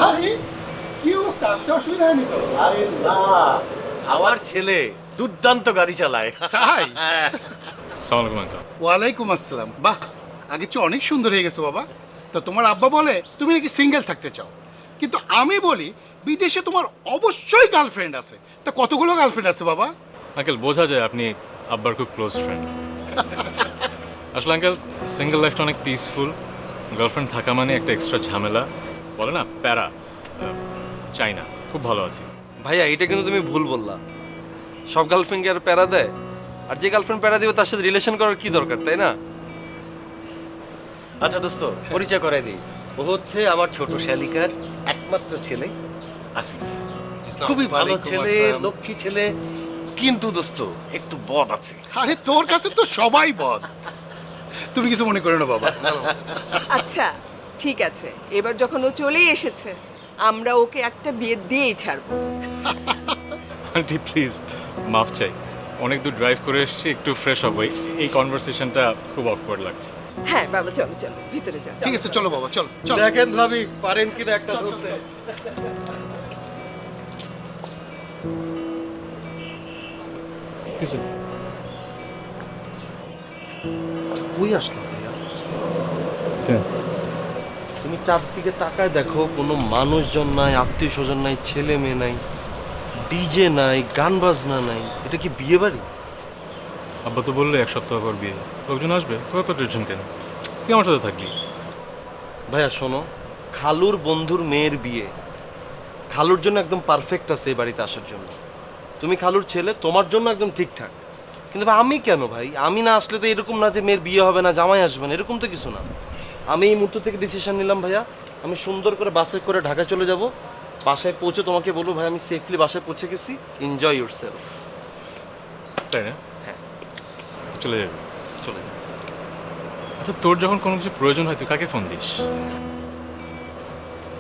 আরে কি অবস্থা, আসতে অসুবিধা হয়নি তো? আরে না, আমার ছেলে দুর্দান্ত গাড়ি চালায়। তাই? সালাম আলাইকুম আঙ্কেল। ওয়ালাইকুম আসসালাম। বাহ, আগের চেয়ে অনেক সুন্দর হয়ে গেছে বাবা। তো তোমার আব্বা বলে তুমি নাকি সিঙ্গেল থাকতে চাও, কিন্তু আমি বলি বিদেশে তোমার অবশ্যই গার্লফ্রেন্ড আছে। তা কতগুলো গার্লফ্রেন্ড আছে বাবা? আঙ্কেল বোঝা যায় আপনি আব্বার খুব ক্লোজ ফ্রেন্ড। আসলে আঙ্কেল সিঙ্গেল লাইফটা অনেক পিসফুল, গার্লফ্রেন্ড থাকা মানে একটা এক্সট্রা ঝামেলা, বলে না প্যারা, চাই না। খুব ভালো আছি। ভাইয়া এটা কিন্তু তুমি ভুল বললা। সব গার্লফ্রেন্ডকে আর প্যারা দেয়? আর যে গার্লফ্রেন্ড প্যারা দিবে তার সাথে রিলেশন করার কি দরকার, তাই না? আচ্ছা দোস্ত, পরিচয় করাই দিই। ও হচ্ছে আমার ছোট শালিকার একমাত্র ছেলে আসিফ। খুবই ভালো ওয়ালাইকুম ছেলে, আসসালাম। লক্ষ্মী ছেলে, কিন্তু দোস্ত একটু বদ আছে। আরে তোর কাছে তো সবাই বদ, তুমি কিছু মনে করো না বাবা। আচ্ছা ঠিক আছে, এবার যখন ও চলেই এসেছে আমরা ওকে একটা বিয়ে দিয়েই ছাড়বো। আন্টি প্লিজ মাফ চাই, অনেক দূর ড্রাইভ করে এসেছি, একটু ফ্রেশ হবো। এই কনভারসেশনটা খুব অকওয়ার্ড লাগছে। হ্যাঁ বাবা চলো চলো ভিতরে যাও। ঠিক আছে চলো বাবা, চলো চলো। দেখেন ভাবি পারেন কিনা একটা ধরতে। কিছু কই আসলাম ভাইয়া? তুমি চারদিকে তাকায় দেখো, কোনো মানুষজন নাই, আত্মীয় স্বজন নাই, ছেলে মেয়ে নাই, ডিজে নাই, গান বাজনা নাই। এটা কি বিয়ে বাড়ি? আব্বা তো বললে এক সপ্তাহ পর বিয়ে, লোকজন আসবে, তোরা তো টেনশন কেন? তুই আমার সাথে থাকবি। ভাইয়া শোনো, খালুর বন্ধুর মেয়ের বিয়ে, খালুর জন্য একদম পারফেক্ট আছে এই বাড়িতে আসার জন্য। তুমি খালুর ছেলে, তোমার জন্য একদম ঠিকঠাক। কিন্তু ভাই আমি কেন ভাই? আমি না আসলে তো এরকম না যে মেয়ের বিয়ে হবে না, জামাই আসবে না, এরকম তো কিছু না। আমি এই মুহূর্ত থেকে ডিসিশন নিলাম ভাইয়া, আমি সুন্দর করে বাসে করে ঢাকা চলে যাব। বাসায় পৌঁছে তোমাকে বলবো ভাই আমি সেফলি বাসায় পৌঁছে গেছি, এনজয় ইউর সেলফ। তাই না? হ্যাঁ। তো চলে যাবে। চলে যাও। আচ্ছা তোর যখন কোনো কিছু প্রয়োজন হয় তুই কাকে ফোন দিস?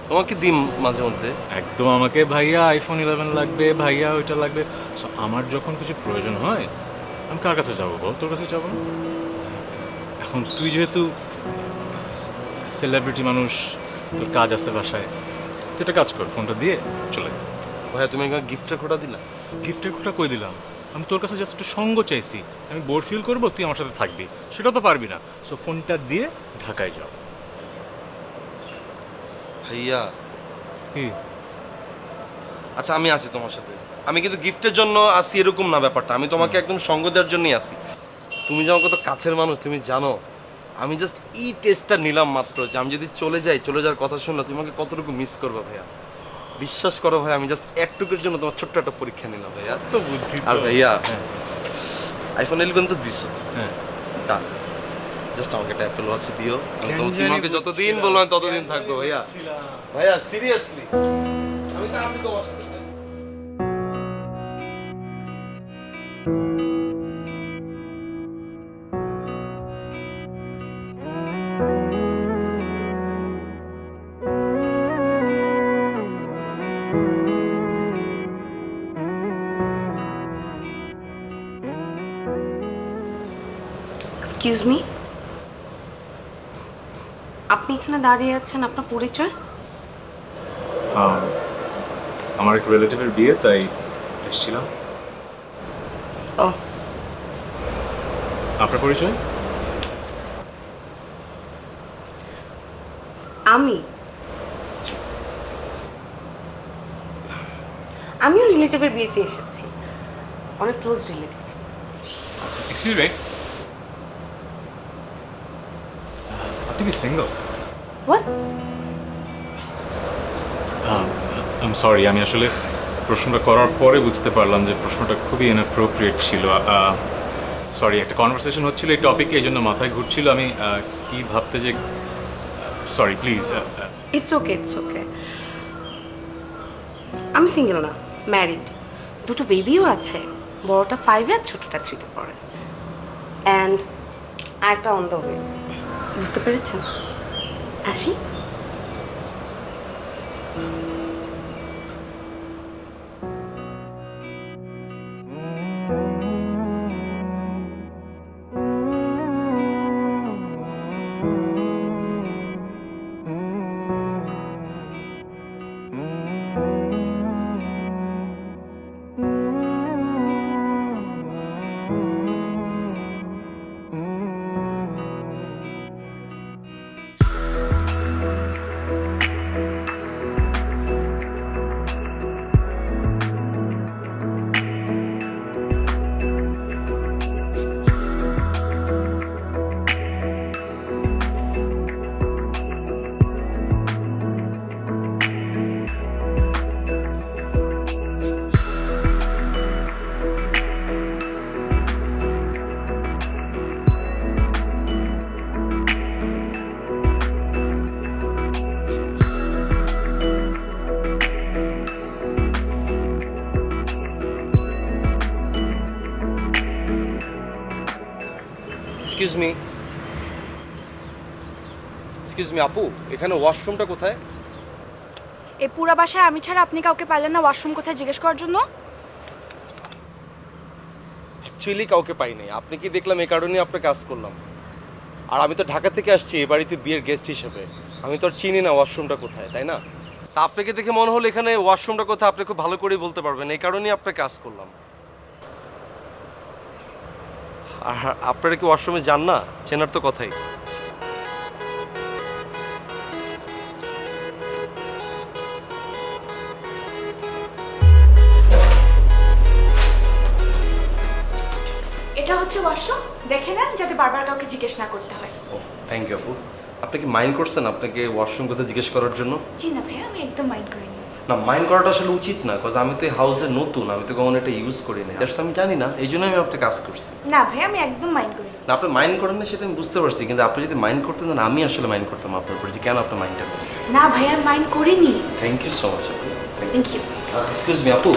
তোমাকে দিন মাঝে মধ্যে। একদম আমাকে ভাইয়া আইফোন 11 লাগবে, ভাইয়া ওইটা লাগবে। So, আমার যখন কিছু প্রয়োজন হয় আমি কার কাছে যাবো বল? তোর কাছে যাবো না? এখন তুই যেহেতু সেলিব্রিটি মানুষ, তোর কাজ আছে বাসায়, তুই একটা কাজ কর, ফোনটা দিয়ে চলে যা। ভাইয়া তুমি একবার গিফটের খোটা দিলা। গিফটের কথা কই দিলাম? আমি তোর কাছে জাস্ট একটু সঙ্গ চাইছি, আমি বোর ফিল করবো, তুই আমার সাথে থাকবি, সেটা তো পারবি না। সো ফোনটা দিয়ে ঢাকায় যাও। ভাইয়া কি? আচ্ছা আমি আসি তোমার সাথে, আমি কিন্তু গিফটের জন্য আসি এরকম না ব্যাপারটা, আমি তোমাকে একদম সঙ্গ দেওয়ার জন্যই আসি। তুমি যে আমার কত কাছের মানুষ তুমি জানো। আমি জাস্ট এই টেস্টটা নিলাম মাত্র যে আমি যদি চলে যাই, চলে যাওয়ার কথা শুনলে তুমি আমাকে কতটুকু মিস করবে ভাইয়া। বিশ্বাস করো ভাই, আমি জাস্ট একটুকুর জন্য তোমার ছোট্ট একটা পরীক্ষা নিলাম ভাইয়া। তো বুদ্ধি তো। আর ভাইয়া হ্যাঁ, আইফোন 11 তো দিছো, হ্যাঁ। ডান। জাস্ট আমাকে একটা অ্যাপেল ওয়াচ দিও, আমি কেন তুমি জানি আমাকে যতদিন বুঝছিলাম। বললাম ততদিন থাকবো ভাইয়া। ভাইয়া সিরিয়াসলি আমি তো আছি তোমার সাথে ভাই। এক্সকিউজ মি, আপনি এখানে দাঁড়িয়ে আছেন, আপনার পরিচয়? আমার এক রিলেটিভের বিয়ে, তাই এসেছিলাম। ও আপনার পরিচয়? আমি আমিও রিলেটিভের বিয়েতে এসেছি, অনেক ক্লোজ রিলেটিভ। আচ্ছা এক্সকিউজ মি, আপনি কি সিঙ্গল? হোয়াট? আম সরি, আমি আসলে প্রশ্নটা করার পরে বুঝতে পারলাম যে প্রশ্নটা খুবই ইনঅ্যাপ্রোপ্রিয়েট ছিল। সরি, একটা কনভারসেশন হচ্ছিল এই টপিকে, এই জন্য মাথায় ঘুরছিল, আমি কি ভাবতে যে, sorry please. It's okay, it's okay. আমি সিঙ্গেল না, ম্যারিড, দুটো বেবিও আছে, বড়টা 5-এ আর ছোটটা 3-তে পড়ে, অ্যান্ড একটা অন দ্য ওয়ে। বুঝতে পেরেছেন? আসি। এক্সকিউজ মি আপু, এখানে ওয়াশরুমটা কোথায়? এই পুরা বাসায় আমি ছাড়া আপনি কাউকে পাইলেন না ওয়াশরুম কোথায় জিজ্ঞেস করার জন্য? অ্যাকচুয়ালি কাউকে পাই নাই, আপনি কি দেখলাম এই কারণে আপনাকে কাজ করলাম। আর আমি তো ঢাকা থেকে আসছি এই বাড়িতে বিয়ের গেস্ট হিসেবে, আমি তো আর চিনি না ওয়াশরুমটা কোথায়, তাই না? তা আপনাকে দেখে মনে হলো এখানে ওয়াশরুমটা কোথায় আপনি খুব ভালো করেই বলতে পারবেন, এই কারণেই আপনাকে কাজ করলাম। আর আপনারা কি ওয়াশরুমে যান না? চেনার তো কথাই। এটা হচ্ছে ওয়াশরুম, দেখে নেন যাতে বারবার কাউকে জিজ্ঞেস না করতে হয়। ও থ্যাংক ইউ আপু। আপনি কি মাইন্ড করছেন আপনাকে ওয়াশরুম কোথায় জিজ্ঞেস করার জন্য? জি না ভাইয়া, আমি একদম মাইন্ড করিনি। না, মাইন্ড করাটা আসলে উচিত না, বিকজ আমি তো এই হাউসে নতুন, আমি তো কখনো এটা ইউজ করি না, দ্যাটস আমি জানি না, এই জন্য আমি আপনাকে কাজ করছি। না ভাইয়া, আমি একদম মাইন্ড করিনি। না, আপনি মাইন্ড করেন না সেটা আমি বুঝতে পারছি, কিন্তু আপনি যদি মাইন্ড করতেন না আমি আসলে মাইন্ড করতাম আপনার উপর, যে কেন আপনি মাইন্ডটা করেন। না ভাইয়া, মাইন্ড করিনি। থ্যাংক ইউ সো মাচ আপু। Thank you. এক্সকিউজ মি আপু,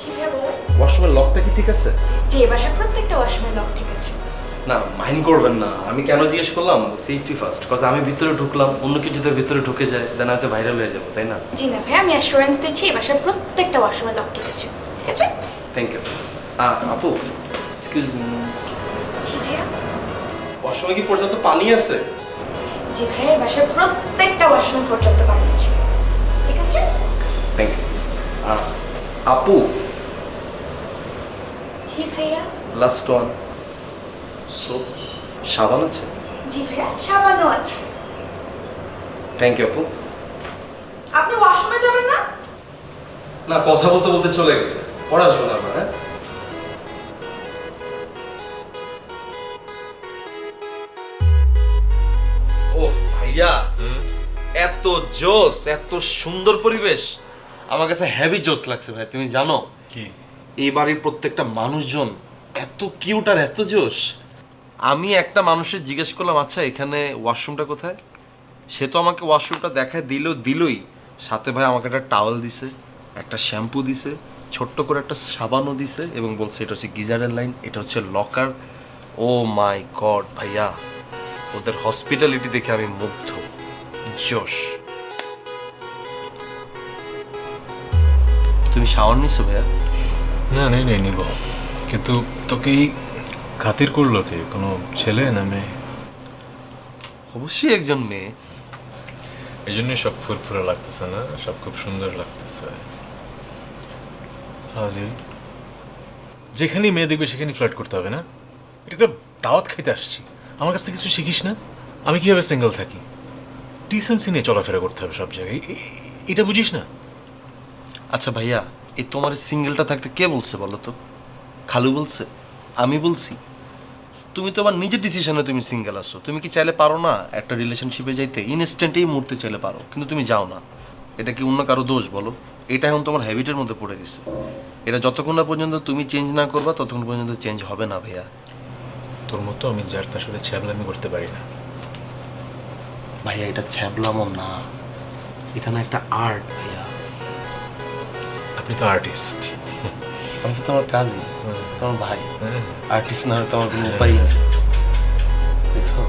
জি ভাইয়া বলুন। ওয়াশরুমের লকটা কি ঠিক আছে? যে এ বাসার প্রত্যেকটা ওয়াশরুমের লক ঠিক আছে। না, মাইন্ড করবেন না, আমি কেন জিজ্ঞেস করলাম, সেফটি ফার্স্ট, বিকজ আমি ভিতরে ঢুকলাম, অন্য কিছু যদি ভিতরে ঢুকে যায় দেন হয়তো ভাইরাল হয়ে যাবো, তাই না? জি না ভাইয়া, আমি অ্যাসুরেন্স দিচ্ছি এ বাসার প্রত্যেকটা ওয়াশরুমের লক ঠিক আছে। ঠিক আছে? Thank you. আপু এক্সকিউজ মি, জি ভাইয়া। ওয়াশরুমে কি পর্যাপ্ত পানি আছে? জি ভাইয়া, এ বাসার প্রত্যেকটা ওয়াশরুম পর্যন্ত পানি আছে। ঠিক আছে? Thank you. আপু জি ভাইয়া। লাস্ট ওয়ান, সোপ সাবান আছে? জি ভাইয়া, সাবানও আছে। থ্যাংক ইউ আপু। আপনি ওয়াশরুমে যাবেন না? না, কথা বলতে বলতে চলে গেছে, পরে আসবো না, হ্যাঁ? ও ভাইয়া, এত জোস, এত সুন্দর পরিবেশ, আমার কাছে হেভি জোস লাগছে ভাই। তুমি জানো কি? এই বাড়ির প্রত্যেকটা মানুষজন এত কিউট আর এত জোস। আমি একটা মানুষের জিজ্ঞেস করলাম, আচ্ছা এখানে ওয়াশরুমটা কোথায়? সে তো আমাকে ওয়াশরুমটা দেখায় দিলই, সাথে ভাই আমাকে একটা টাওয়েল দিছে, একটা শ্যাম্পু দিছে, ছোট্ট করে একটা সাবানও দিছে, এবং বলছে এটা হচ্ছে গিজারের লাইন, এটা হচ্ছে লকার। ও মাই গড ভাইয়া, ওদের হসপিটালিটি দেখে আমি মুগ্ধ। জোশ। তুমি শাওয়ার নিছো ভাইয়া? না, নেই নিব, কিন্তু তোকে এই খাতির করলো কে? কোনো ছেলে না মেয়ে? অবশ্যই একজন মেয়ে। এই জন্যই সব ফুরফুরা লাগতেছে না, সব খুব সুন্দর লাগতেছে। ফাজিল, যেখানেই মেয়ে দেখবে সেখানেই ফ্লার্ট করতে হবে না? এটা একটা দাওয়াত খাইতে আসছি, আমার কাছ থেকে কিছু শিখিস না? আমি কীভাবে সিঙ্গেল থাকি, ডিসেন্সি নিয়ে চলাফেরা করতে হবে সব জায়গায়, এটা বুঝিস না? আচ্ছা ভাইয়া, এই তোমার সিঙ্গেলটা থাকতে কে বলছে বলো তো? খালু বলছে? আমি বলছি? তুমি তো আমার নিজের ডিসিশনে তুমি সিঙ্গেল আসো। তুমি কি চাইলে পারো না একটা রিলেশনশিপে যাইতে? ইনস্ট্যান্ট এই মুহূর্তে চাইলে পারো, কিন্তু তুমি যাও না। এটা কি অন্য কারো দোষ বলো? এটা এখন তোমার হ্যাবিটের মধ্যে পড়ে গেছে। এটা যতক্ষণ না পর্যন্ত তুমি চেঞ্জ না করবা ততক্ষণ পর্যন্ত চেঞ্জ হবে না ভাইয়া। তোর মতো আমি যার তার সাথে ছ্যাবলামি করতে পারি না ভাইয়া, এটা ছ্যাবলামো না, এটা না একটা আর্ট ভাইয়া। আপনি তো আর্টিস্ট। আমি তো তোমার কাজই, তোমার ভাই। আর্টিস্ট না হলে তোমার কোনো উপায় নেই। দেখছো,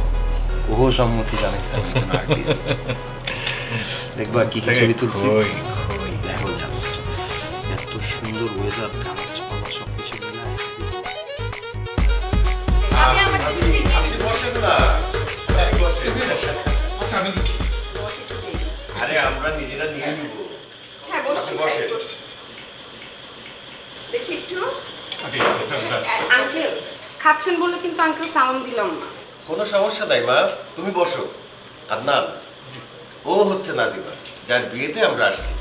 ও সম্মতি জানাইছে আমি একজন আর্টিস্ট। দেখবা কি কি ছবি তুলছি। দেখো জাস্ট এত সুন্দর ওয়েদার, গাছপালা সবকিছু মিলায়। আচ্ছা আমি আরে আমরা নিজেরা নিয়ে নিব। হ্যাঁ, বসে দেখি একটু। আঙ্কেল খাচ্ছেন বলে কিন্তু আঙ্কেল সালাম দিলাম না। কোনো সমস্যা নাই মা, তুমি বসো। আদনান, ও হচ্ছে নাজিমা, যার বিয়েতে আমরা আসছি।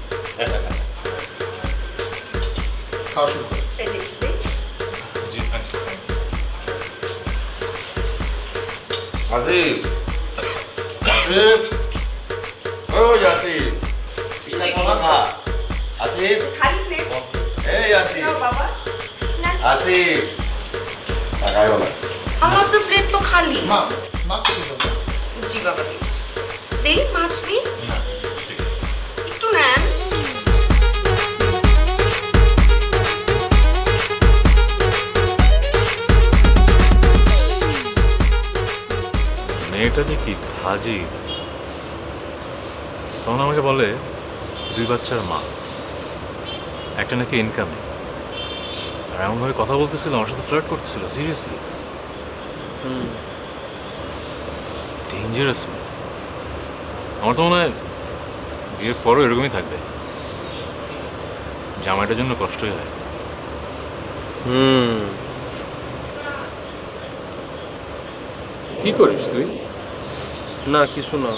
খাওয়া শুরু করো। এই দেখি। আসিফ, আসিফ, ওই আসিফ, এটা কোনা খা। আসিফ, খালি প্লেট এই আসিফ, নাও বাবা। না, আসিফ, তাকায়ও না। আমার তো প্লেট তো খালি। মা মাছ খেতে দাও। জি বাবা দিচ্ছি। দেই মাছ দিই, একটু নেন। মেয়েটা যে কি হাজি, তখন আমাকে বলে 2 বাচ্চার মা, একটা নাকি ইনকামে, আর এমনভাবে কথা বলতেছিল, আমার সাথে ফ্লার্ট করতেছিল। Seriously dangerous. আমার তো মনে হয় বিয়ের পরও এরকমই থাকবে, জামাইটার জন্য কষ্টই হয়। কি করিস তুই? না কিছু না,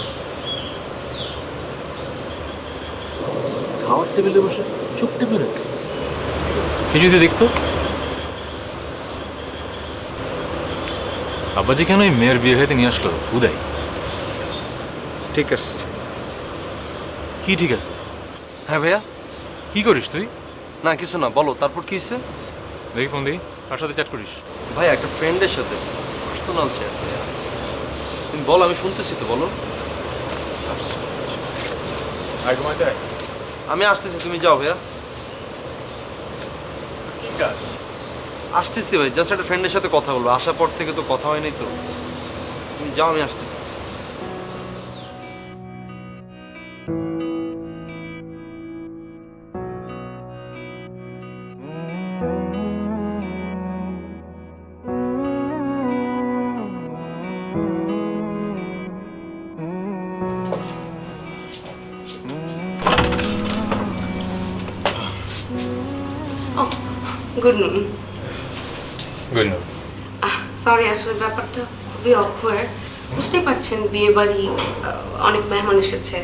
খাওয়ার টেবিলে বসে চোখ টিপে রাখে। কি যদি দেখতো আব্বাজি কেন এই মেয়ের বিয়ে খাইতে নিয়ে আসলো উদয়? ঠিক আছে। কি ঠিক আছে? হ্যাঁ ভাইয়া। কি করিস তুই? না কিছু না, বলো তারপর কি হয়েছে? দেখি ফোন দিই, কার সাথে চ্যাট করিস? ভাই একটা ফ্রেন্ডের সাথে পার্সোনাল চ্যাট ভাইয়া। তুমি বলো, আমি শুনতেছি তো, বলো। আমি আসতেছি, তুমি যাও ভাইয়া। আসতেছি ভাই, জাস্ট একটা ফ্রেন্ডের সাথে কথা বলবো, আসার পর থেকে তো কথা হয়নি তো। তুমি যাও, আমি আসতেছি। Good morning. Good night. Sorry, আসলে ব্যাপারটা খুবই অকওয়ার্ড। বুঝতেই পারছেন, বিয়ে বাড়ি, অনেক মেহমান এসেছে,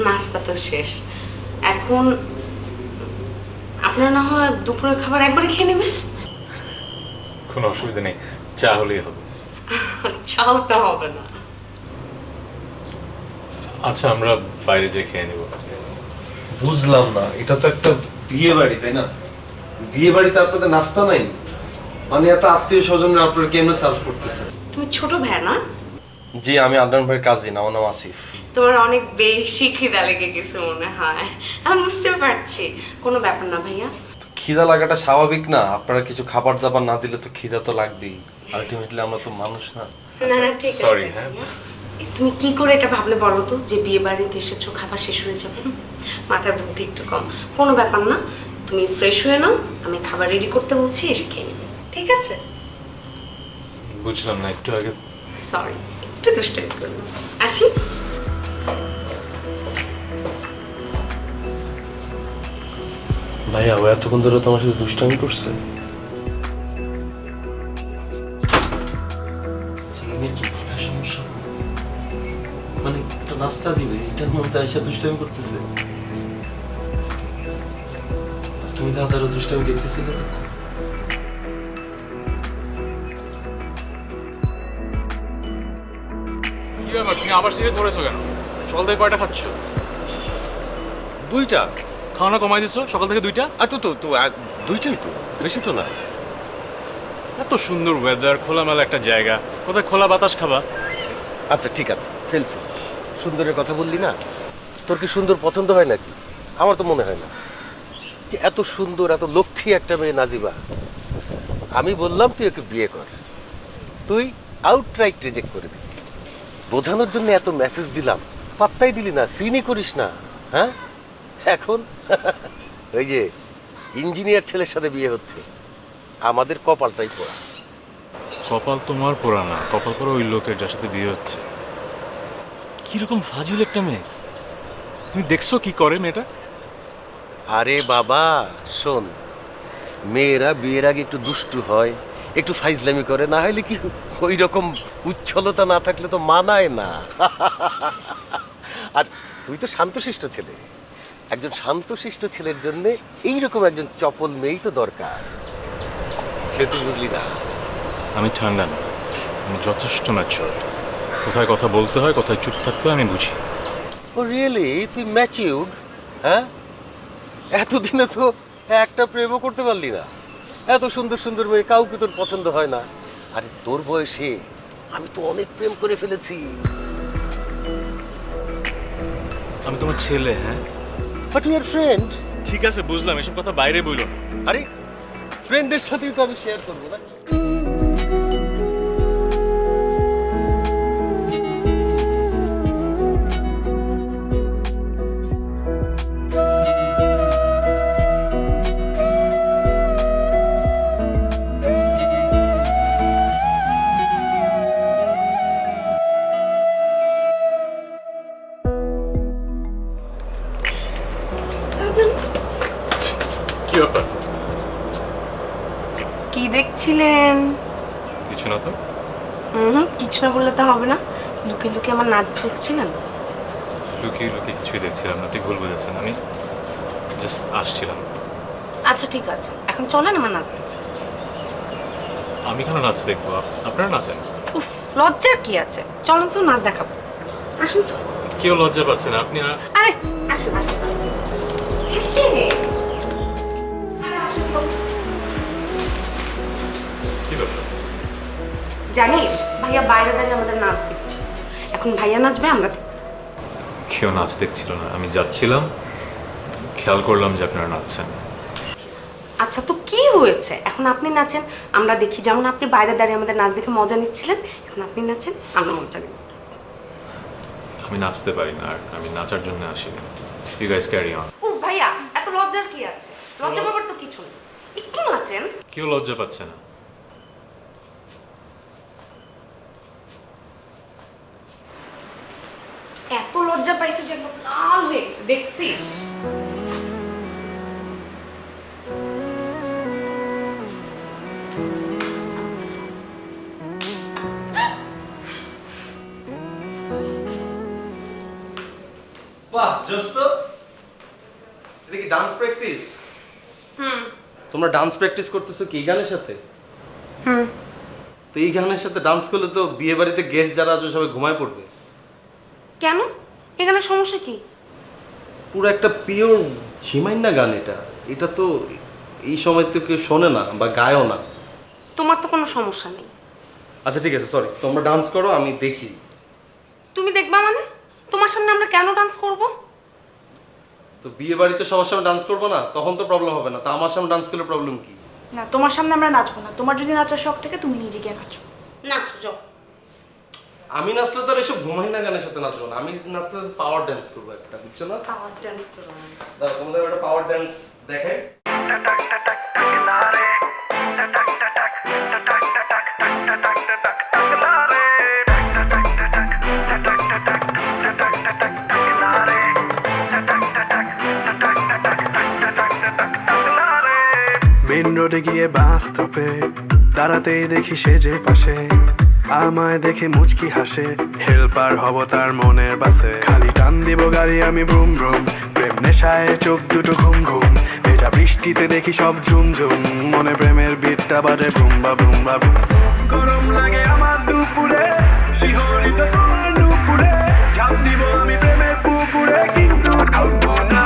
নাস্তা তো শেষ। এখন আপনারা না হয় দুপুরের খাবার একবারে খেয়ে নেবেন? কোনো অসুবিধা নেই, চা হলেই হবে। চাও তো হবে না। আচ্ছা, আমরা বাইরে যেয়ে খেয়ে নেব। বুঝলাম না, এটা তো একটা বিয়ে বাড়ি, তাই না? বিয়ে বাড়িতে আপনাদের নাস্তা নাই? মানে এত আত্মীয় স্বজনরা আপনারা কেমনে সার্ভ করতেছেন? তুমি ছোট ভাই না? জি, আমি আদনান ভাইয়ের কাজিন, আমার নাম আসিফ। তোমার অনেক বেশি খিদা লেগে গেছে মনে হয়। আমি বুঝতে পারছি, কোনো ব্যাপার না ভাইয়া। খিদা লাগাটা স্বাভাবিক না? আপনারা কিছু খাবার দাবার না দিলে তো খিদা তো লাগবেই। আলটিমেটলি আমরা তো মানুষ না। না না, ঠিক আছে। Sorry, হ্যাঁ। ভাইয়া। তুমি কি করে এটা ভাবলে বলো তো, যে বিয়ে বাড়িতে এসেছো খাবার শেষ হয়ে যাবে? মাথার বুদ্ধি একটু কম। কোনো ব্যাপার না, তুমি ফ্রেশ হয়ে নাও, আমি খাবার রেডি করতে বলছি, এসে খেয়ে নেবে, ঠিক আছে? বুঝলাম না, একটু আগে সরি, একটু দুষ্টামি করলাম। আসি। ভাইয়া, ও এতক্ষণ ধরে তোমার সাথে দুষ্টামি করছে? সমস্যা মানে একটা নাস্তা দিবে, এটার মধ্যে এসে দুষ্টামি করতেছে? তুমি তো হাজারো দুষ্টামি দেখতেছিলে। কি ব্যাপার, তুমি আবার সিগারেট ধরেছো কেন? সকাল থেকে কয়টা খাচ্ছ? 2টা। খাওয়ানো কমাই দিছো সকাল থেকে 2টা? তো 2টাই তো, বেশি তো না। এত সুন্দর ওয়েদার, খোলামেলা একটা জায়গা, কোথায় খোলা বাতাস খাবা? আচ্ছা ঠিক আছে, ফেলছি। সুন্দরের কথা বললি না, তোর কি সুন্দর পছন্দ হয় নাকি? আমার তো মনে হয় না যে এত সুন্দর, এত লক্ষ্মী একটা মেয়ে নাজিবা। আমি বললাম তুই ওকে বিয়ে কর, তুই আউটরাইট রিজেক্ট করে দিলি। বোঝানোর জন্য এত মেসেজ দিলাম, পাত্তাই দিলি না, সিনই করিস না। হ্যাঁ, এখন ওই যে ইঞ্জিনিয়ার ছেলের সাথে বিয়ে হচ্ছে, আমাদের কপালটাই পোড়া। কপাল তোমার পোড়া না, কপাল পোড়া ওই লোকের যার সাথে বিয়ে হচ্ছে। কিরকম ফাজিল একটা মেয়ে, তুমি দেখছো কি করে মেয়েটা? আরে বাবা শোন, মেয়েরা বিয়ের আগে একটু দুষ্টু হয়, একটু ফাইজলামি করে, না হলে কি ওই রকম উচ্ছলতা না থাকলে তো মানায় না। আর তুই তো শান্তশিষ্ট ছেলে, একজন শান্তশিষ্ট ছেলের জন্য এইরকম একজন চপল মেয়েই তো দরকার। সে তুই বুঝলি না? আমি ঠান্ডা না, আমি যথেষ্ট ম্যাচিওর। কোথায় কথা বলতে হয়, কোথায় চুপ থাকতে হয় আমি বুঝি। ও রিয়েলি? তুই ম্যাচিউরড? হ্যাঁ, এতদিনে তো একটা প্রেমও করতে পারলি না। এত সুন্দর সুন্দর মেয়ে কাউকে তোর পছন্দ হয় না। আরে তোর বয়সে আমি তো অনেক প্রেম করে ফেলেছি। আমি তোমার ছেলে, হ্যাঁ? But your friend. ঠিক আছে, বুঝলাম, এসব কথা বাইরে বইলো না। আরে ফ্রেন্ডের সাথেই তো আমি শেয়ার করবো না। কি ব্যাপার? কি দেখছিলেন? কিছু না তো। কিছু না বললে তো হবে না। লুকিয়ে লুকিয়ে আমার নাচ দেখছিলেন? লুকিয়ে লুকিয়ে কিছুই দেখছিলাম না, ঠিক ভুল বুঝেছেন। আমি জাস্ট আসছিলাম। আচ্ছা ঠিক আছে, এখন চলেন আমার নাচ দেখতে। আমি কেন নাচ দেখবো? আপনারা নাচেন। উফ, লজ্জার কি আছে, চলেন তো নাচ দেখাবো। আসুন তো। কেউ লজ্জা পাচ্ছে না, আপনি আরে আসেন আসেন আসেন। আরে আসেন তো। কি ব্যাপার? জানিস ভাইয়া বাইরে দাঁড়িয়ে আমাদের নাচ দেখছে। এখন ভাইয়া নাচবে, আমরা দেখব। কেউ নাচ দেখছিল না, আমি যাচ্ছিলাম, খেয়াল করলাম যে আপনারা নাচছেন। আচ্ছা তো কি হয়েছে, এখন আপনি নাচেন, আমরা দেখি। যেমন আপনি বাইরে দাঁড়িয়ে আমাদের নাচ দেখে মজা নিচ্ছিলেন, এখন আপনি নাচেন, আমরা মজা নিব। আমি নাচতে পারি না, আর আমি নাচার জন্য আসিনি। You guys carry on. ও ভাইয়া, এত লজ্জার কি আছে? লজ্জা পাবার তো কিছু নেই, একটু নাচেন। কেউ লজ্জা পাচ্ছে না। এত লজ্জা পাইছে যে একদম লাল হয়ে গেছে, দেখছিস? বাহ, জোস তো। এটা কি ডান্স প্র্যাকটিস? তোমরা ডান্স প্র্যাকটিস করতেছো কি এই গানের সাথে? তো এই গানের সাথে ডান্স করলে তো বিয়ে বাড়িতে গেস্ট যারা আছে সবাই ঘুমায় পড়বে। কেন, এখানে সমস্যা কি? পুরো একটা পিওর ঝিমাইন্না গান এটা। এটা তো এই সময় তো কেউ শোনে না বা গায়ও না। তোমার তো কোনো সমস্যা নেই। আচ্ছা ঠিক আছে, সরি, তোমরা ডান্স করো, আমি দেখি। তুমি দেখবা মানে? তোমার সামনে আমরা কেন ডান্স করব? তো বিয়ে বাড়িতে সবার সামনে ডান্স করবো না, তখন তো প্রবলেম হবে না। তা আমার সামনে ডান্স করলে প্রবলেম কি? না, তোমার সামনে আমরা নাচবো না। তোমার যদি নাচার শখ থেকে তুমি নিজে গিয়ে নাচো। নাচো যাও। আমি নাচলে তো আর এসব ঘুমাইন্না গানের সাথে নাচবো না। আমি নাচলে পাওয়ার ডান্স করবো একটা, বুঝছো না? পাওয়ার ডান্স করো। দাঁড়াও, তোমাদের একটা পাওয়ার ডান্স দেখাই। মেন রোডে গিয়ে বাস স্টপে দাঁড়াতেই দেখি সে যে পাশে আমায় দেখে মুচকি হাসে। হেল্পার হব তার মনের বাসে, খালি টান দিব গাড়ি আমি ব্রুম ব্রুম। প্রেম নেশায় চোখ দুটো ঘুম ঘুম, ভেজা বৃষ্টিতে দেখি সব ঝুম ঝুম। মনে প্রেমের বিটটা বাজে ব্রুম্বা ব্রুম্বা ব্রুম। গরম লাগে আমার দুপুরে, শিহরিত তোমার নুপুরে। ঝাঁপ দিব আমি প্রেমের পুকুরে, কিন্তু ডুববো না।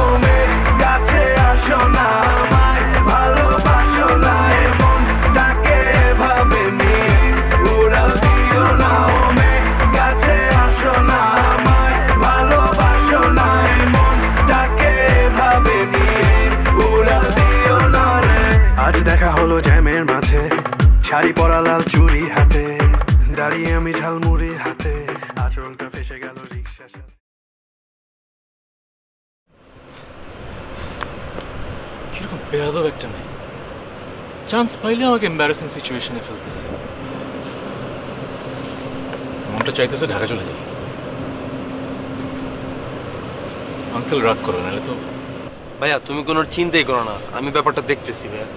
ও মেঘ, কাছে আসো না, আমায় ভালোবাসো না। এমন ডাকে ভাবে নিয়ে উড়াল দিও না। ও মেঘ, কাছে আসো না, আমায় ভালোবাসো না। এমন ডাকে ভাবে নিয়ে উড়াল দিও না রে। আজ দেখা হলো জ্যামের মাঝে, শাড়ি পরা লাল চুড়ি হাতে, দাঁড়িয়ে আমি ঝালমুড়ির হাতে, আঁচলটা ফেসে গেল রিক্সার সাথে। কিরকম বেয়াদব একটা মেয়ে, চান্স পাইলে আমাকে এম্বারাসিং সিচুয়েশনে ফেলতেছে। মনটা চাইতেছে ঢাকা চলে যাই। আঙ্কেল রাগ করো, নাহলে তো। ভাইয়া তুমি কোনো চিন্তাই করো না, আমি ব্যাপারটা দেখতেছি ভাইয়া।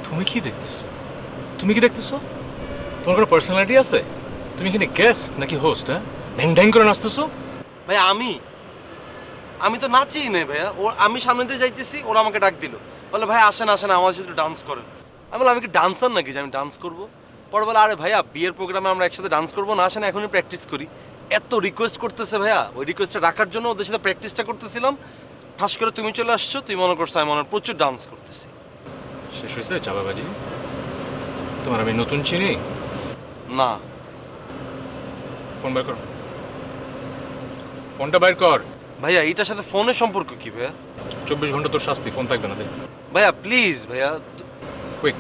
তুমি কি দেখতেছো? তুমি কি দেখতেছো? তোমার কোনো পার্সোনালিটি আছে? তুমি এখানে গেস্ট নাকি হোস্ট? হ্যাঁ, ঢ্যাং ঢ্যাং করে নাচতেছো। ভাইয়া আমি তো নাচি নাই ভাইয়া। আমি সামনে দিয়ে যাইতেছি, ওরা আমাকে ডাক দিল, বলে ভাই আসেন আসেন আমার সাথে ডান্স করেন। আমি বললাম আমি কি ডান্সার নাকি যে আমি ডান্স করবো? পরে বলে আরে ভাইয়া বিয়ের প্রোগ্রামে আমরা একসাথে ডান্স করবো না, আসেন এখনই প্র্যাকটিস করি। এত রিকোয়েস্ট করতেছে ভাইয়া, ওই রিকোয়েস্টটা রাখার জন্য ওদের সাথে প্র্যাকটিসটা করতেছিলাম। ঠাস করে তুমি চলে আসছো, তুমি মনে করছো আমি মনে হয় প্রচুর ডান্স করতেছি। শেষ হয়েছে চাপাবাজি? তোমার আমি নতুন চিনি না ফোন বের কর, ফোনটা বের কর। ভাইয়া এটার সাথে ফোনের সম্পর্ক কি ভাইয়া? 24 ঘন্টা তোর শাস্তি, ফোন থাকবে না। দে ভাইয়া প্লিজ ভাইয়া, কুইক।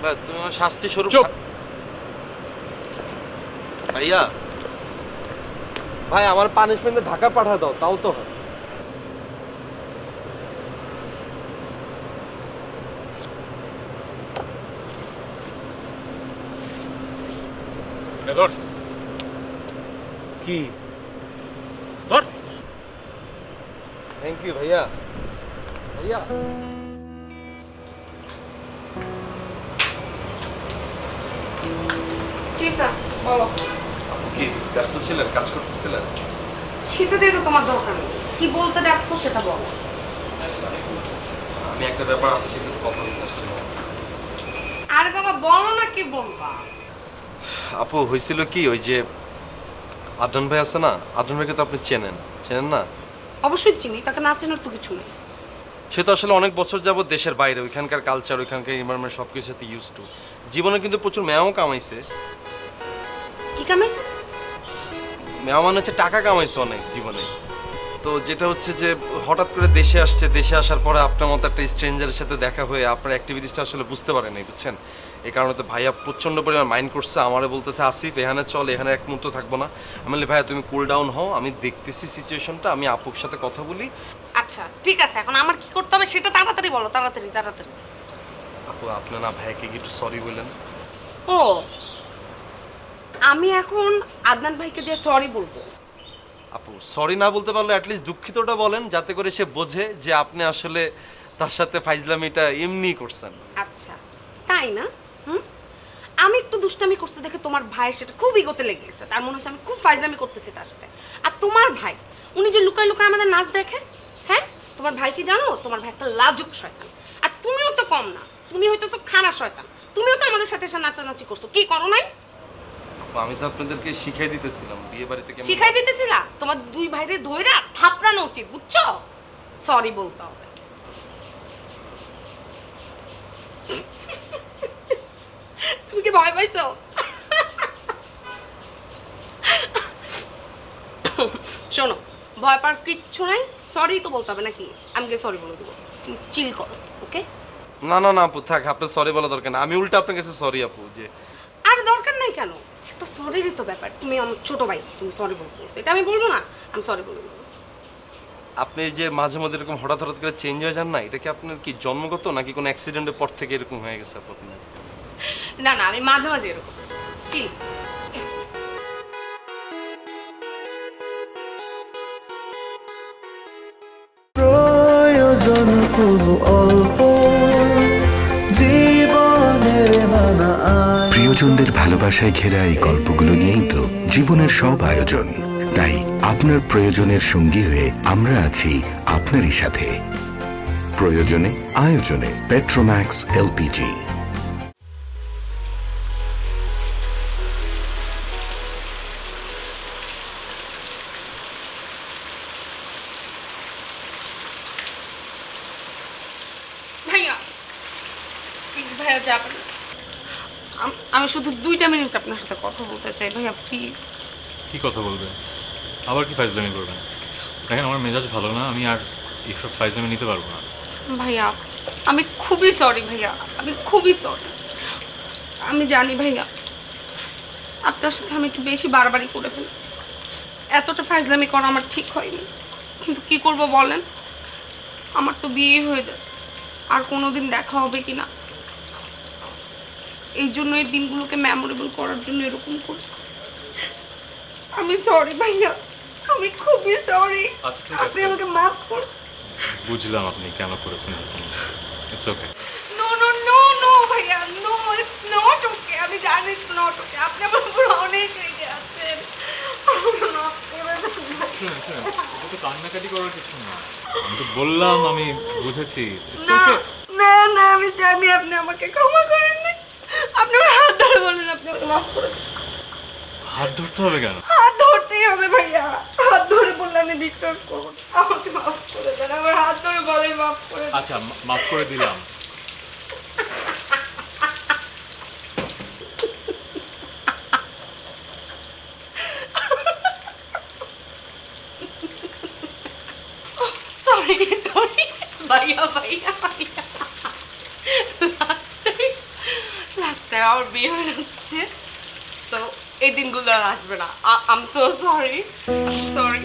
ভাইয়া তুমি আমার শাস্তি স্বরূপ। চুপ। ভাইয়া ভাই আমার পানিশমেন্টে ঢাকা পাঠা দাও, তাও তো হয়। ধর কি? ধর। থ্যাংক ইউ ভাইয়া। ভাইয়া কি স্যার বলো। আপু কি ব্যস্ত ছিলেন, কাজ করতেছিলেন? সেটা দিয়ে তো তোমার দরকার নেই, কি বলতে ডাকছো সেটা বলো। আমি একটা ব্যাপার আপনার সাথে কথা বলতে আসছিলাম। আরে বাবা বলো না, কি বলবা? আপু হয়েছিল কি, ওই যে আদনান ভাই আছে না, আদনান ভাইকে তো আপনি চেনেন চেনেন না? অবশ্যই চিনি, তাকে না চেনার তো কিছু নেই। সে তো আসলে অনেক বছর যাবত দেশের বাইরে, ওইখানকার কালচার, ওইখানকার এনভায়রনমেন্ট সব কিছুর সাথে ইউজ টু। জীবনে কিন্তু প্রচুর মেয়াও কামাইছে। কি কামাইছে? মেয়া মানে হচ্ছে টাকা কামাইছে অনেক জীবনে। তো যেটা হচ্ছে যে হঠাৎ করে দেশে আসছে, দেশে আসার পরে আপনার মতো একটা স্ট্রেঞ্জারের সাথে দেখা হয়ে আপনার অ্যাক্টিভিটিসটা আসলে বুঝতে পারে নাই, বুঝছেন? এই কারণে তো ভাইয়া প্রচণ্ড পরিমাণ মাইন্ড করছে, আমারে বলতেছে আসিফ এখানে চল, এখানে এক মুহূর্ত থাকবো না। আমি বলি ভাইয়া তুমি কুল ডাউন হও, আমি দেখতেছি সিচুয়েশনটা, আমি আপুর সাথে কথা বলি। আচ্ছা ঠিক আছে, এখন আমার কি করতে হবে সেটা তাড়াতাড়ি বলো, তাড়াতাড়ি তাড়াতাড়ি। আপু আপনি না ভাইয়াকে কি একটু সরি বললেন? ও আমি এখন আদনান ভাইকে যে সরি বলবো? আপু সরি না বলতে পারলে অ্যাটলিস্ট দুঃখিতটা বলেন, যাতে করে সে বোঝে যে আপনি আসলে তার সাথে ফাইজলামিটা এমনি করছেন। আচ্ছা তাই না? হুম, আমি একটু দুষ্টামি করতে দেখে তোমার ভাইয়ের সেটা খুব ইগোতে লেগে গেছে, তার মনে হচ্ছে আমি খুব ফাইজলামি করতেছি তার সাথে। আর তোমার ভাই উনি যে লুকায় লুকায় আমাদের নাচ দেখে, হ্যাঁ তোমার ভাই কি জানো, তোমার ভাই একটা লাজুক শয়তান। আর তুমিও তো কম না, তুমি হইতেছো খানা শয়তান, তুমিও তো আমাদের সাথে এসে নাচানাচি করছো, কি করো নাই? আপু আমি তো আপনাদেরকে শিখাই দিতেছিলাম বিয়ে বাড়িতে কেমন। শিখাই দিতেছিলা? তোমার দুই ভাইরে ধইরা থাপড়ানো উচিত, বুঝছো? সরি বলতে হবে। তুমি কি ভয় পাইছো? শোনো, ভয় পাওয়ার কিচ্ছু নাই, সরি তো বলতে হবে নাকি? আমি গিয়ে সরি বলে দেবো, তুমি চিল করো, ওকে? না না না আপু থাক, আপনার সরি বলা দরকার না, আমি উল্টা আপনার কাছে সরি আপু। যে আর দরকার নাই কেন, একটা সরিরই তো ব্যাপার। তুমি আমার ছোট ভাই, তুমি সরি বলতে বলছো, এটা আমি বলবো না? আমি সরি বলে দেবো। আপনি যে মাঝে মধ্যে এরকম হঠাৎ হঠাৎ করে চেঞ্জ হয়ে যান না, এটা কি আপনার কি জন্মগত নাকি কোনো অ্যাক্সিডেন্টের পর থেকে এরকম হয়ে গেছে আপু আপনার? না না, আমি মাঝে মাঝে এরকম চিল। প্রয়োজন কোনো অল্প জীবনের মানা আয়। প্রিয়জনদের ভালোবাসায় ঘেরা এই গল্পগুলো নিয়েই তো জীবনের সব আয়োজন। তাই আপনার প্রয়োজনের সঙ্গী হয়ে আমরা আছি আপনারই সাথে। প্রয়োজনে আয়োজনে পেট্রোম্যাক্স এলপিজি। ভাইয়া প্লিজ, ভাইয়া যাবেন না। আমি শুধু 2টা মিনিট আপনার সাথে কথা বলতে চাই ভাইয়া, প্লিজ। কি কথা বলবেন? আবার কি ফাইজলামি করবেন? দেখেন আমার মেজাজ ভালো না, আমি আর এইসব ফাইজলামি নিতে পারবো না। ভাইয়া আমি খুবই সরি ভাইয়া, আমি খুবই সরি। আমি জানি ভাইয়া আপনার সাথে আমি একটু বেশি বাড়াবাড়ি করে ফেলেছি, এতটা ফাইজলামি করা আমার ঠিক হয়নি। কিন্তু কি করব বলেন, আমার তো বিয়ে হয়ে যাচ্ছে, আর কোনোদিন দেখা হবে কি না, এই জন্য এই দিনগুলোকে মেমোরেবল করার জন্য এরকম করছি। আমি সরি ভাইয়া, আমি খুবই সরি। আচ্ছা ঠিক আপনি আছে, আমাকে মাফ করুন। বুঝলাম আপনি কেন করেছেন এরকম। It's okay. No no no no ভাইয়া, নো, ইটস নট ওকে। আমি জানি ইটস নট ওকে, আপনি আমার উপর অনেক রেগে আছেন। আমাকে মাফ করে দিন। শুনুন শুনুন, এটা তো কান্নাকাটি করার কিছু না, আমি তো বললাম আমি বুঝেছি। ইটস না ওকে। না না, আমি জানি আপনি আমাকে ক্ষমা করেন না। আপনি আমার হাত ধরে বলেন আপনি আমাকে মাফ করে দিন। হাত ধরতে হবে কেন? হাত ধরতেই হবে ভাইয়া, হাত ধরে বললে আমি বিশ্বাস করবো না। আমাকে মাফ করে দেন, আমার হাত ধরে বলেন মাফ করে দেন। আচ্ছা মাফ করে দিলাম। সরি সরি ভাইয়া ভাইয়া ভাইয়া, লাস্টে আমার বিয়ে হয়ে যাচ্ছে, তো এই দিনগুলো আর আসবে না। I am so sorry, sorry.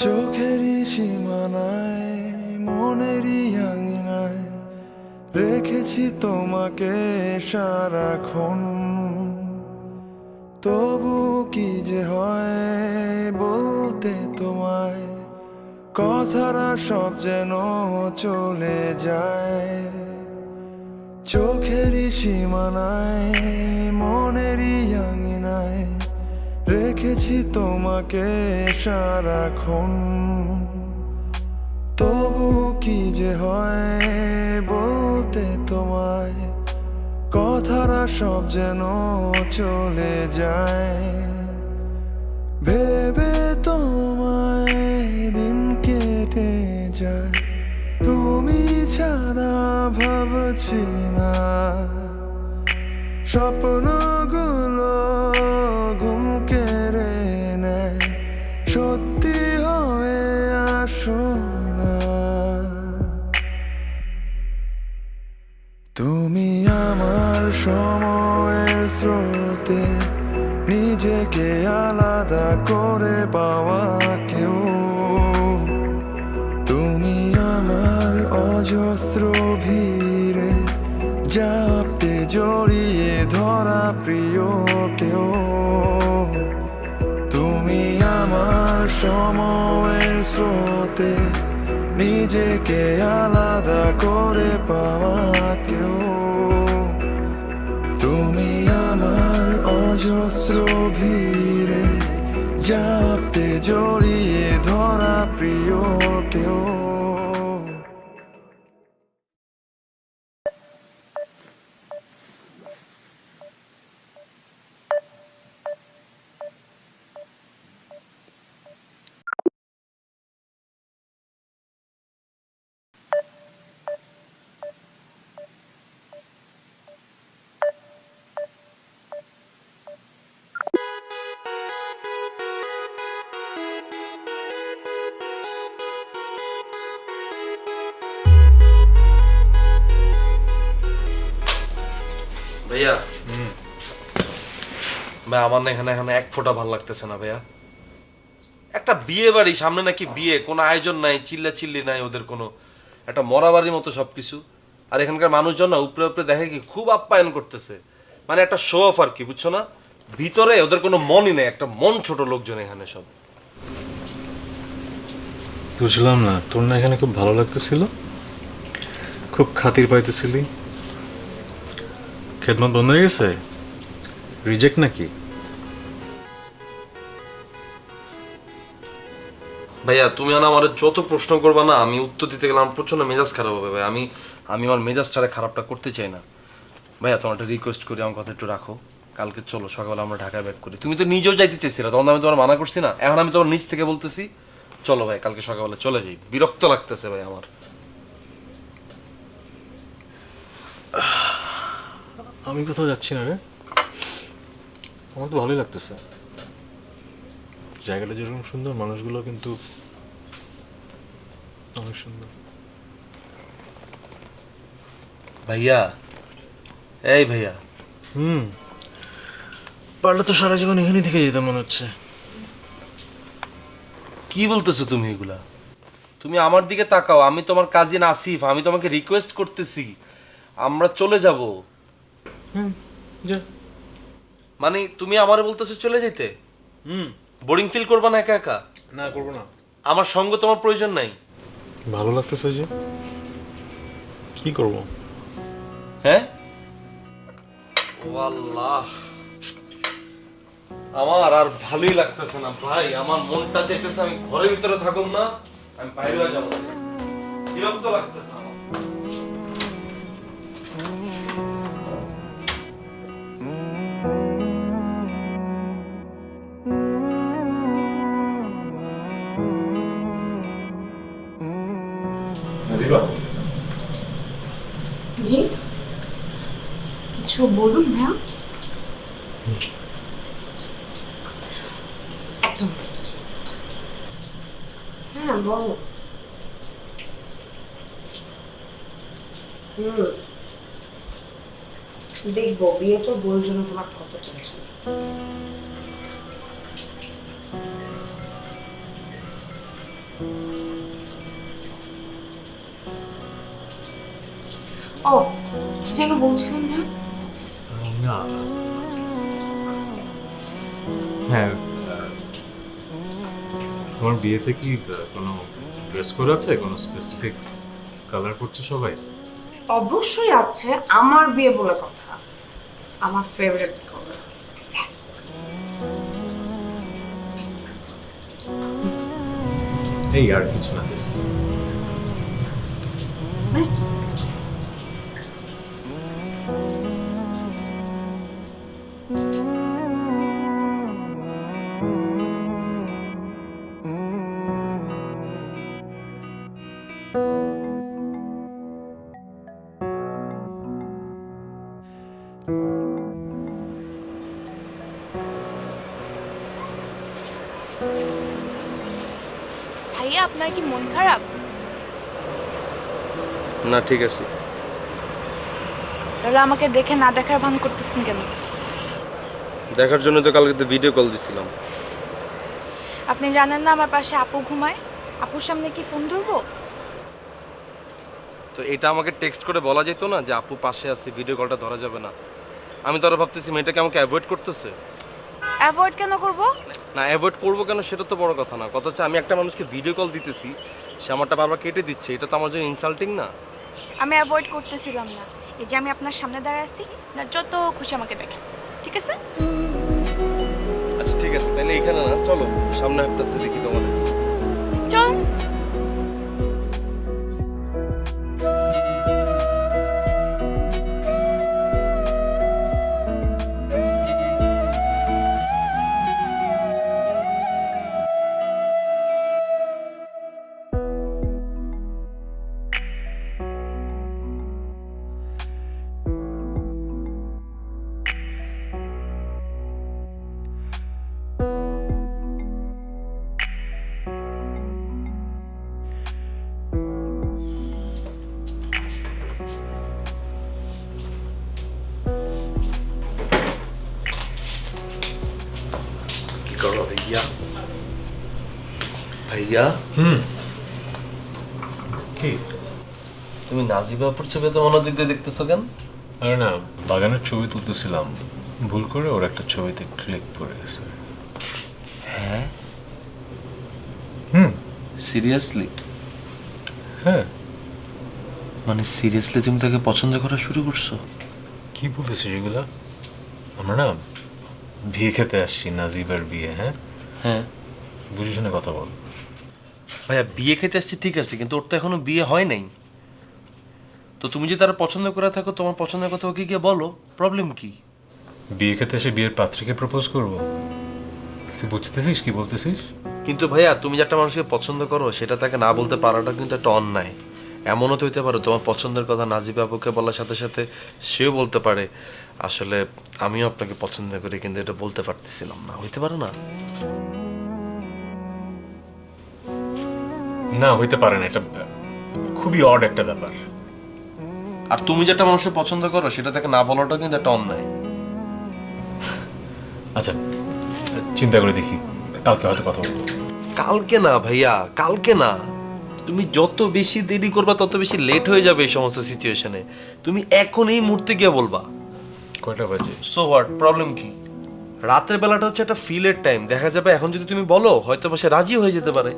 চোখেরই সীমানায় মনেরই আঙিনায় রেখেছি তোমাকে সারাক্ষণ। তবু কি যে হয় বলতে তোমায়, কথারা সব যেন চলে যায়। চোখেরই সীমানায় মনেরই আঙিনায় রেখেছি তোমাকে সারাক্ষণ। তবু কি যে হয় বলতে তোমায়, কথারা সব যেন চলে যায়। ভেবে তোমায় দিন কেটে যায়, তুমি ছাড়া ভাবছি না। স্বপ্নগুলো ঘুম কেড়ে নেয়, সত্যি হয়ে আসো না। তুমি আমার সময়ের স্রোতে নিজেকে আলাদা করে পাওয়া কেউ। তুমি আমার অজস্র ভিড়ে জাপটে জড়িয়ে ধরা প্রিয় কেউ। তুমি আমার সময়ের স্রোতে নিজেকে আলাদা করে পাওয়া কেউ। তুমি আমার অজস্র ভিড়ে জাপটে জড়িয়ে ধরা প্রিয় কেউ। ভাইয়া ভাই আমার না এখানে এখানে এক ফোঁটা ভালো লাগতেছে না ভাইয়া। একটা বিয়ে বাড়ি সামনে, নাকি বিয়ে, কোনো আয়োজন নাই, চিল্লা চিল্লি নাই, ওদের কোনো একটা মরা বাড়ির মতো সবকিছু। আর এখানকার মানুষজন না উপরে উপরে দেখে কি খুব আপ্যায়ন করতেছে, মানে একটা শো অফ আর কি, বুঝছো না? ভিতরে ওদের কোনো মনই নেই, একটা মন ছোট লোকজন এখানে সব। বুঝলাম না, তোর না এখানে খুব ভালো লাগতেছিল, খুব খাতির পাইতেছিলি, খেদমত বন্ধ হয়ে গেছে, রিজেক্ট নাকি? ভাইয়া তুমি না আমার যত প্রশ্ন করবা না, আমি উত্তর দিতে গেলে আমার প্রচন্ড মেজাজ খারাপ হবে ভাই। আমি আমার মেজাজটারে খারাপটা করতে চাই না ভাইয়া। তোমার একটা রিকোয়েস্ট করি, আমার কথা একটু রাখো। কালকে চলো সকালে আমরা ঢাকায় ব্যাক করি। তুমি তো নিজেও যাইতে চেয়েছিলে, তখন আমি তোমার মানা করছি না। এখন আমি তোমার নিজ থেকে বলতেছি চলো ভাই, কালকে সকালবেলা চলে যাই। বিরক্ত লাগতেছে ভাই আমার। আমি কোথাও যাচ্ছি না রে, আমার তো ভালোই লাগতেছে। জায়গাটা যেরকম সুন্দর, মানুষগুলো কিন্তু অনেক সুন্দর। ভাইয়া, এই ভাইয়া, পারলে তো সারা জীবন এখানেই থেকে যেতাম মনে হচ্ছে। কি বলতেছো তুমি এগুলা? তুমি আমার দিকে তাকাও, আমি তোমার কাজিন আসিফ, আমি তোমাকে রিকোয়েস্ট করতেছি আমরা চলে যাব। মানে তুমি আমারে বলতেছো চলে যেতে? বোরিং ফিল করবা না একা একা? না, করবো না। আমার সঙ্গ তোমার প্রয়োজন নাই? ভালো লাগতেছে যে, কি করব? হ্যাঁ, ও আল্লাহ, আমার আর ভালোই লাগতেছে না ভাই। আমার মনটা চাইতেছে আমি ঘরের ভিতরে থাকুম না, আমি বাইরে হয়ে যাবো। বিরক্ত লাগতেছে আমার। জি কিছু বলুন ভাইয়া। একদম হ্যাঁ বলো। দেখবো বিয়ে তো বউর জন্য তোমার কত টেনশন। ও কি যেন বলছিলেন না? না হ্যাঁ, তোমার বিয়েতে কি কোনো ড্রেস কোড আছে, কোনো স্পেসিফিক কালার করছে সবাই? অবশ্যই আছে, আমার বিয়ে বলে কথা। আমার ফেভারিট কালার। এই আর কিছু না, জাস্ট ভাইয়া আপনার কি মন খারাপ? না ঠিক আছে। তাহলে আমাকে দেখে না দেখার ভান করতেছেন কেন? দেখার জন্য তো কালকে ভিডিও কল দিছিলাম। আপনি জানেন না আমার পাশে আপু ঘুমায়? আপুর সামনে কি ফোন ধরবো? তো এটা আমাকে টেক্সট করে বলা যেত না যে আপু পাশে আছে, ভিডিও কলটা ধরা যাবে না? আমি তো আরো ভাবতেছি মেয়েটাকে আমাকে অ্যাভয়েড করতেছে। অ্যাভয়েড কেন করব? না অ্যাভয়েড করবো কেন সেটা তো বড় কথা না, কথা হচ্ছে আমি একটা মানুষকে ভিডিও কল দিতেছি, সে আমারটা বারবার কেটে দিচ্ছে, এটা তো আমার জন্য ইনসাল্টিং না? আমি অ্যাভয়েড করতেছিলাম না, এই যে আমি আপনার সামনে দাঁড়ায় আছি, না যত খুশি আমাকে দেখেন, ঠিক আছে? আচ্ছা ঠিক আছে, তাহলে এখানে না, চলো সামনে হাঁটতে দেখি তোমাদের। চল। কি করো ভাইয়া? ভাইয়া কি তুমি নাজিবা আপুর ছবি তো মনোযোগ দিয়ে দেখতেছো কেন? আরে না, বাগানের ছবি তুলতেছিলাম, ভুল করে ওর একটা ছবিতে ক্লিক করে গেছে। হ্যাঁ হুম সিরিয়াসলি? হ্যাঁ। মানে সিরিয়াসলি তুমি তাকে পছন্দ করা শুরু করছো? কি বলতেছিস এগুলা? আমরা না বিয়ে খেতে আসছি, নাজিবার বিয়ে। হ্যাঁ হ্যাঁ বুঝিস না, কথা বল। ভাইয়া বিয়ে খেতে আসছি ঠিক আছে, কিন্তু ওর তো এখনো বিয়ে হয় নাই। তো তুমি যদি তারা পছন্দ করে থাকো, তোমার পছন্দের কথা ওকে গিয়ে বলো, প্রবলেম কি? বিয়ে খেতে এসে বিয়ের পাত্রীকে প্রপোজ করবো? তুই বুঝতেছিস কি বলতেছিস? কিন্তু ভাইয়া তুমি যে একটা মানুষকে পছন্দ করো সেটা তাকে না বলতে পারাটা কিন্তু একটা অন্যায়। এমনও তো হইতে পারো তোমার পছন্দের কথা নাজিবা আপুকে বলার সাথে সাথে সেও বলতে পারে আসলে আমিও আপনাকে পছন্দ করি কিন্তু এটা বলতে পারতেছিলাম না, হইতে পারে না? না, হইতে পারে না, এটা খুবই অড একটা ব্যাপার। আর তুমি যেটা মানুষের পছন্দ করো সেটা তাকে না বলাটা কিন্তু একটা অন্যায়। আচ্ছা চিন্তা করে দেখি, কালকে হয়তো কথা বলবো। কালকে না ভাইয়া, কালকে না। তুমি যত বেশি দেরি করবা তত বেশি লেট হয়ে যাবে এই সমস্ত সিচুয়েশনে। তুমি এখন এই মুহূর্তে গিয়ে বলবা। কয়টা বাজে? সো হোয়াট, প্রবলেম কি? রাতের বেলাটা হচ্ছে একটা ফিলের টাইম, দেখা যাবে এখন যদি তুমি বলো হয়তো সে রাজি হয়ে যেতে পারে,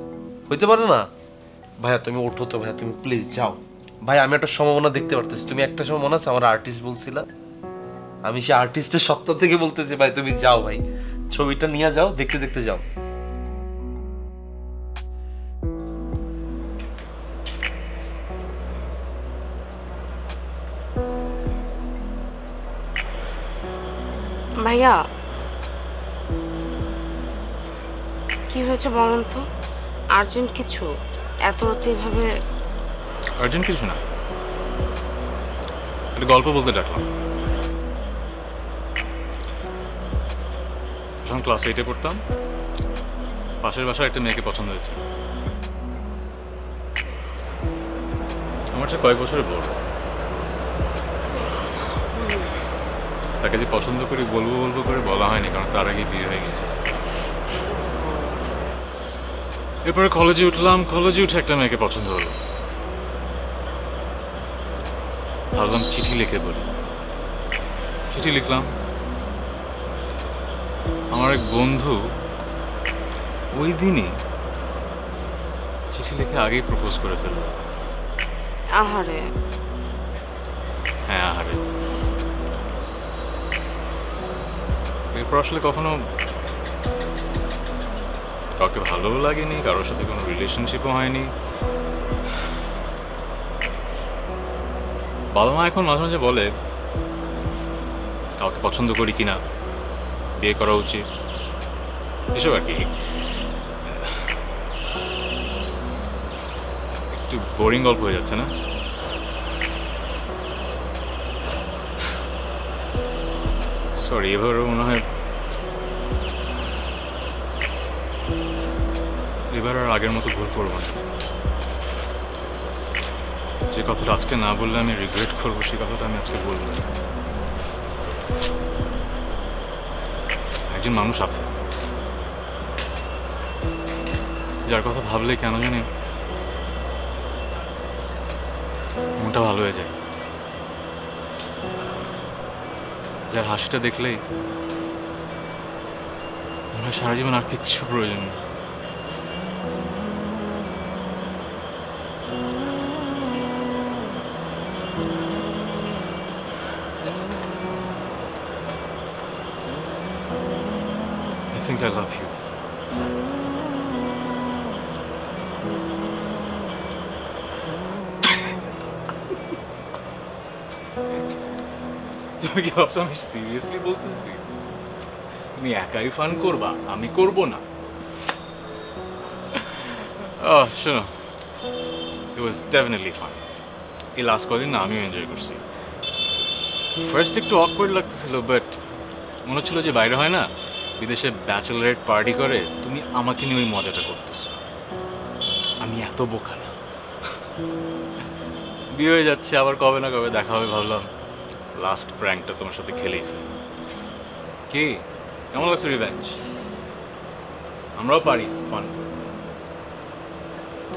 হইতে পারে না? ভাইয়া তুমি ওঠো তো, ভাইয়া তুমি প্লিজ যাও। ভাই আমি একটা সম্ভাবনা দেখতে পারতেছি। তুমি একটা সময় মনে আছে আমার আর্টিস্ট বলছিলা, আমি সে আর্টিস্টের সত্তা থেকে বলতেছি ভাই তুমি যাও, ভাই ছবিটা নিয়ে যাও, দেখতে দেখতে যাও। ভাইয়া কি হয়েছে বলেন তো? আর্জেন্ট কিছু? এত রাতে এভাবে? আর্জেন্ট কিছু না, একটা গল্প বলতে ডাকলাম। যখন ক্লাস 8-এ পড়তাম, পাশের বাসায় একটা মেয়েকে পছন্দ হয়েছে। আমার চেয়ে কয়েক বছরের বড়। তাকে যে পছন্দ করি বলবো বলবো করে বলা হয়নি, কারণ তার আগে বিয়ে হয়ে গেছে। এরপরে কলেজে উঠলাম, কলেজে উঠে একটা মেয়েকে পছন্দ হলো। ভাবলাম চিঠি লিখে বলি। চিঠি লিখলাম। আমার এক বন্ধু ওই দিনই চিঠি লিখে আগেই প্রপোজ করে ফেলল। আহারে, হ্যাঁ আহারে। এরপর আসলে কখনো কাউকে ভালোও লাগেনি, কারোর সাথে কোনো রিলেশনশিপও হয়নি। বাবা মা এখন মাঝে মাঝে বলে কাউকে পছন্দ করি কিনা, বিয়ে করা উচিত, এসব আর কি। একটু বোরিং গল্প হয়ে যাচ্ছে না? সরি, এবার মনে হয় এবার আর আগের মতো ভুল করবো না। যে কথাটা আজকে না বললে আমি রিগ্রেট করবো, সেই কথাটা আমি আজকে বলবো। একজন মানুষ আছে যার কথা ভাবলে কেন জানি মনটা ভালো হয়ে যায়, যার হাসিটা দেখলেই মনে হয় সারা জীবন আর কিচ্ছু প্রয়োজন নেই। I think I love you. তুমি কি ভাবছো আমি সিরিয়াসলি বলতেছি? তুমি একাই ফান করবা, আমি করব না। শোনো, it was definitely fun. এই লাস্ট কদিন না আমিও এনজয় করছি। ফার্স্ট একটু অকওয়ার্ড লাগতেছিল, বাট মনে হচ্ছিল যে বাইরে হয় না, বিদেশে ব্যাচেলারেট পার্টি করে, তুমি আমাকে নিয়ে ওই মজাটা করতেছো। আমি এত বোকা না। বিয়ে হয়ে যাচ্ছে, আবার কবে না কবে দেখা হবে, ভাবলাম লাস্ট প্র্যাঙ্কটা তোমার সাথে খেলেই ফেলি। কি কেমন লাগছে রিভেঞ্জ? আমরাও পারি ফান।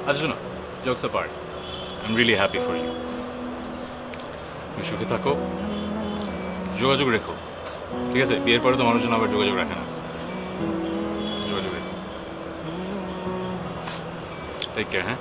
আচ্ছা শোনো, jokes apart, I am really happy for you. তুমি সুখে থাকো, যোগাযোগ রেখো, ঠিক আছে? বিয়ের পরে তো মানুষজন আবার যোগাযোগ রাখে না। যোগাযোগ রেখো। টেক কেয়ার, হ্যাঁ?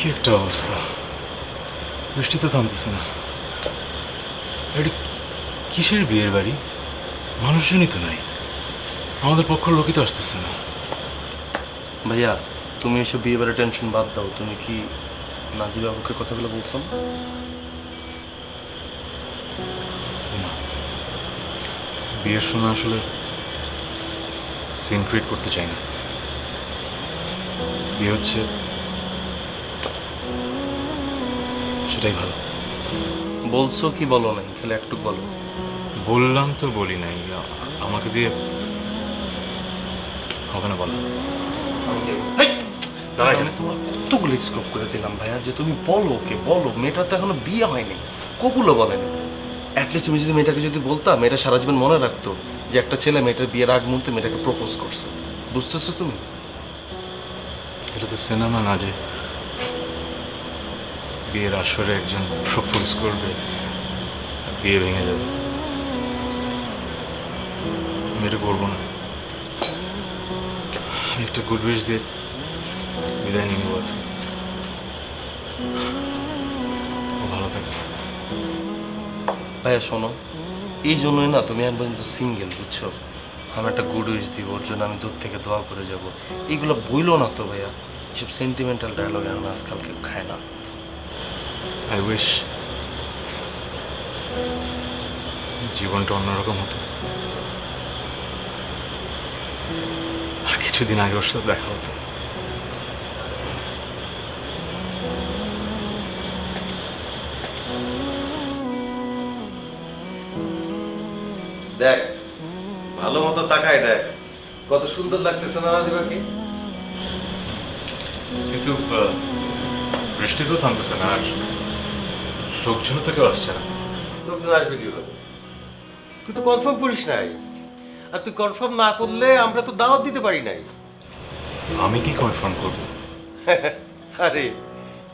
কি একটা অবস্থা, বৃষ্টি তো থামতেছে না। এটা কিসের বিয়ের বাড়ি? মানুষজনই তো নাই, আমাদের পক্ষের লোকই তো আসতেছে না। ভাইয়া, তুমি এসব বিয়ে বাড়ি টেনশন বাদ দাও। তুমি কি নাজিব বাবুকে কথাগুলো বলছো না? না, বিয়ের সময় আসলে সিন ক্রিয়েট করতে চাই না। বিয়ে হচ্ছে সেটাই ভালো। বলছো কি বলো নাই? খেলে একটু বলো। বললাম তো বলি নাই, আমাকে দিয়ে হবে না বলা। এখানে তোমার কতগুলো স্কোপ করে দিলাম ভাইয়া, যে তুমি বলো, ওকে বলো। মেয়েটার তো এখনো বিয়ে হয়নি, কগুলো বলেনি। অ্যাটলিস্ট তুমি যদি মেয়েটাকে যদি বলতা, মেয়েটা সারা জীবন মনে রাখতো যে একটা ছেলে মেয়েটার বিয়ের আগ মুহূর্তে মেয়েটাকে প্রপোজ করছে। বুঝতেছো তুমি? এটা তো সিনেমা না যে বিয়ের আসরে একজন প্রপোজ করবে আর বিয়ে ভেঙে যাবে। আমি এটা করবো না। আমি একটা গুড উইশ দিয়ে বিদায় নিয়ে নেবো আজকে। ও ভালো থাকে। ভাইয়া শোনো, এই জন্যই না তুমি এখন পর্যন্ত সিঙ্গেল, বুঝছো? আমি একটা গুড উইশ দিব, ওর জন্য আমি দূর থেকে দোয়া করে যাব, এইগুলো বইলো না তো ভাইয়া। এসব সেন্টিমেন্টাল ডায়লগ এখন আজকাল কেউ খায় না। আই উইশ জীবনটা অন্যরকম হতো, আর কিছুদিন আগে ওর সাথে দেখা হতো। দেখ, ভালো মতো তাকায় দেখ, কত সুন্দর লাগতেছে না নাজিবাকে। কিন্তু বৃষ্টি তো থামতেছে না, আর লোকজন তো কেউ আসছে না। লোকজন আসবে কিভাবে? তুই তো কনফার্ম করিস নাই, আর তুই কনফার্ম না করলে আমরা তো দাওয়াত দিতে পারি নাই। আমি কি কনফার্ম করবো? আরে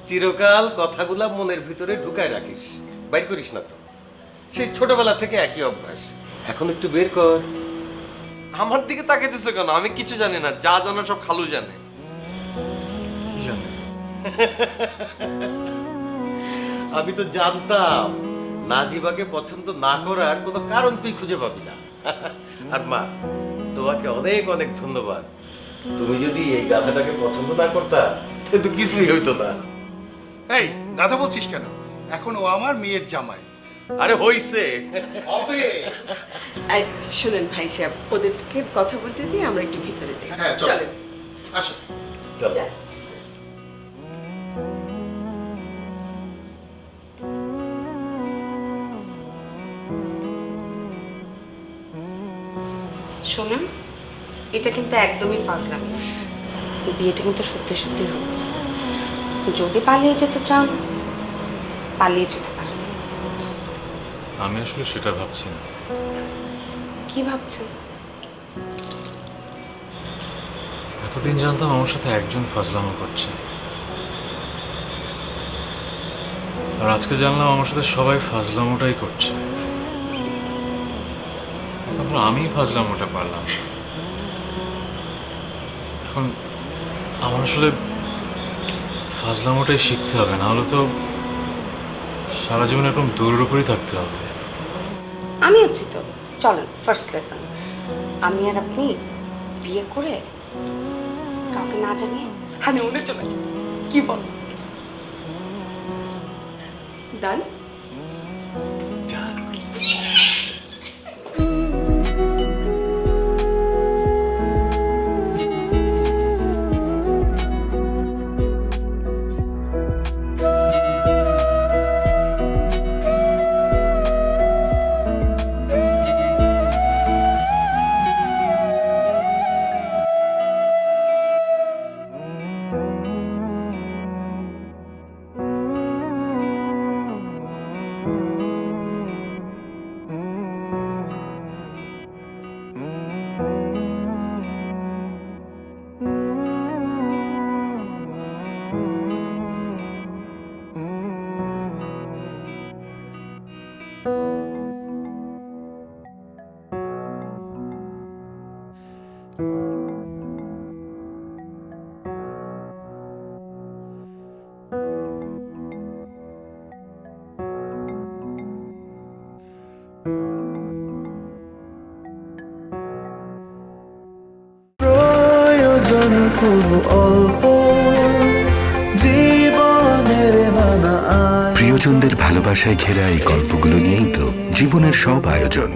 চিরকাল কথাগুলা মনের ভিতরে ঢুকায় রাখিস, বাইর করিস না তো। সেই ছোটবেলা থেকে একই অভ্যাস, এখন একটু বের কর। আমার দিকে তাকাইতেছো কেন? আমি কিছু জানি না, যা জানার সব খালু জানে। কি জানি। আমি তো জানতাম নাজিবাকে পছন্দ না করার কোনো কারণ তুই খুঁজে পাবি না। আর মা, তোমাকে অনেক অনেক ধন্যবাদ। তুমি যদি এই গাধাটাকে পছন্দ না করতা তো কিছুই হইতো না। এই দাদা বলছিস কেন? এখন ও আমার মেয়ের জামাই। আরে হইছে, হবে। আর শুনেন ভাই সাহেব, ওদেরকে কথা বলতে দিয়ে আমরা একটু ভিতরে যাই। হ্যাঁ, চলো। চলেন। আসো। চল। শোনেন, এটা কিন্তু একদমই ফাজলামি। বিয়েটা কিন্তু সত্যি সত্যি হচ্ছে। যদি পালিয়ে যেতে চান, পালিয়ে যেতে পারেন। আমি আসলে সেটা ভাবছি না। কি ভাবছেন? এতদিন জানতাম আমার সাথে একজন ফাজলামো করছে, আর আজকে জানলাম আমার সাথে সবাই ফাজলামোটাই করছে। মাত্র আমি ফাজলামোটা পারলাম। এখন আমার আসলে ফাজলামোটাই শিখতে হবে, না হলে তো সারা জীবন এরকম দূরের উপরই থাকতে হবে। আমি আছি তো, চলেন ফার্স্ট লেসন। আমি আর আপনি বিয়ে করে কাউকে না জানিয়ে হানিমুনে চলে যাই, কি বল? ডান? প্রয়োজন খুব অল্প জীবনের নানা প্রিয়জনদের ভালোবাসায় ঘেরা এই গল্পগুলো নিয়েই তো জীবনের সব আয়োজন।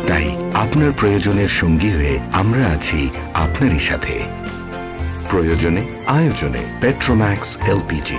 তাই আপনার প্রয়োজনের সঙ্গী হয়ে আমরা আছি আপনারই সাথে। প্রয়োজনে আয়োজনে পেট্রোম্যাক্স LPG।